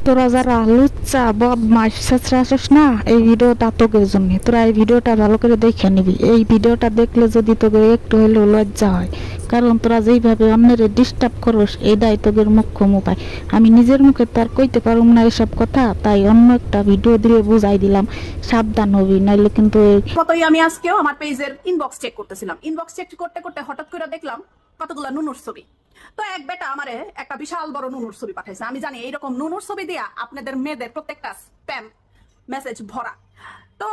তোরা যারা লুচ্চা বদমাস ছেঁচড়া আসিস না, এই ভিডিওটা তোদের জন্য। তোরা এই ভিডিওটা ভালো করে দেখে নিবি। এই ভিডিওটা দেখলে যদি তোদের একটু হলেও লজ্জা হয়, কারণ তোরা যেইভাবে অন্যের ডিস্টার্ব করস, এইটাই তোদের মুখ্যম উপায়। আমি নিজের মুখে তো আর কইতে পারুম না এসব কথা, তাই অন্য একটা ভিডিও দিয়ে বুঝাই দিলাম, সাবধান হবি, নাইলে কিন্তু মতোই আমি আজকেও আমার পেজের ইনবক্স চেক করতেছিলাম। ইনবক্স চেক করতে করতে হঠাৎ করে দেখলাম কতগুলা নুনুর ছবি। তো এক বেটা আমারে একটা বিশাল বড় নুনুর ছবি পাঠাইছে। আমি জানি এইরকম নুনুর ছবি দিয়া আপনাদের মেয়েদের প্রত্যেকটা স্প্যাম মেসেজ ভরা। তো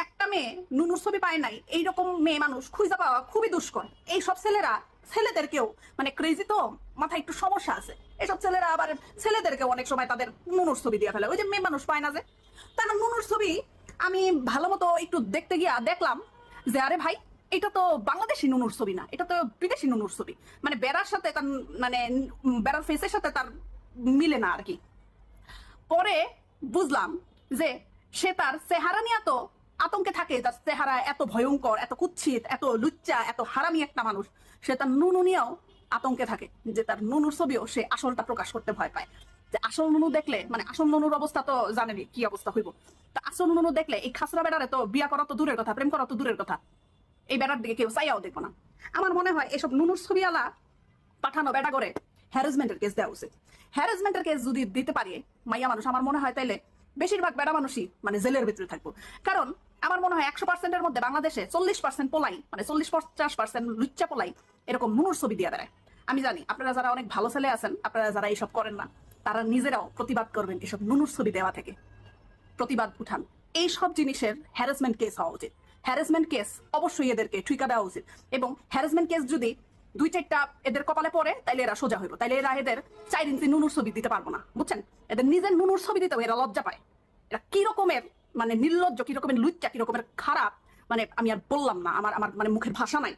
একটা মেয়ে নুনুর ছবি পায় নাই, এইরকম মেয়ে মানুষ খুঁজে পাওয়া খুবই দুষ্কর। এইসব ছেলেরা ছেলেদেরকেও মানে ক্রেজি, তো মাথায় একটু সমস্যা আছে। এসব ছেলেরা আবার ছেলেদেরকেও অনেক সময় তাদের নুনুর ছবি দিয়ে ফেলে। ওই যে মেয়ে মানুষ পায় না যে, তার নুনুর ছবি আমি ভালো মতো একটু দেখতে গিয়া দেখলাম যে আরে ভাই, এটা তো বাংলাদেশি নুনুর ছবি না, এটা তো বিদেশি নুনুর ছবি। মানে বেড়ার সাথে তার মানে বেড়ার ফেসের সাথে তার মিলে না আর কি। পরে বুঝলাম যে সে তার চেহারা নিয়ে তো আতঙ্কে থাকে, তার চেহারা এত ভয়ঙ্কর, এত কুৎসিত, এত লুচ্চা, এত হারামি একটা মানুষ। সে তার নুনু নিয়েও আতঙ্কে থাকে, যে তার নুনুর ছবিও সে আসলটা প্রকাশ করতে ভয় পায়। যে আসল নুনু দেখলে, মানে আসল নুনুর অবস্থা তো জানেনি কি অবস্থা হইব। তো আসল নুনু দেখলে এই খাসরা বেড়ারে তো বিয়া করা তো দূরের কথা, প্রেম করা তো দূরের কথা, এই বেড়ার দিকে কেউ চাইয়াও দেখবো না। আমার মনে হয় এসব নুনুর ছবিওয়ালা পাঠানো বেটা করে হ্যারাসমেন্টের কেস দেওয়া উচিত। হ্যারাসমেন্টের কেস যদি দিতে পারি মাইয়া মানুষ, আমার মনে হয় তাইলে বেশিরভাগ বেড়া মানুষই মানে জেলের ভিতরে থাকবো। কারণ আমার মনে হয় 100%-এর মধ্যে বাংলাদেশে 40% পোলাই, মানে 40-50% লুচ্চা পোলাই এরকম নুনুর ছবি দিয়ে বেড়ায়। আমি জানি আপনারা যারা অনেক ভালো ছেলে আছেন, আপনারা যারা এইসব করেন না, তারা নিজেরাও প্রতিবাদ করবেন এসব নুনুর ছবি দেওয়া থেকে। প্রতিবাদ উঠান। এই সব জিনিসের হ্যারাসমেন্ট কেস হওয়া উচিত। হ্যারাসমেন্ট কেস অবশ্যই এদেরকে ঠিকা দেওয়া উচিত। এবং হ্যারাসমেন্ট কেস যদি 2-4টা এদের কপালে পড়ে, তাইলে এরা সোজা হইব। তাইলে এরা এদের 4 ইঞ্চি নুনুর ছবি দিতে পারবো না, বুঝছেন? এদের নিজের নুনুর ছবি দিতেও এরা লজ্জা পায়। এরা কি রকমের মানে নির্লজ্জ, কি রকমের লুচ্চা, কি রকমের খারাপ, মানে আমি আর বললাম না, আমার আমার মানে মুখের ভাষা নাই।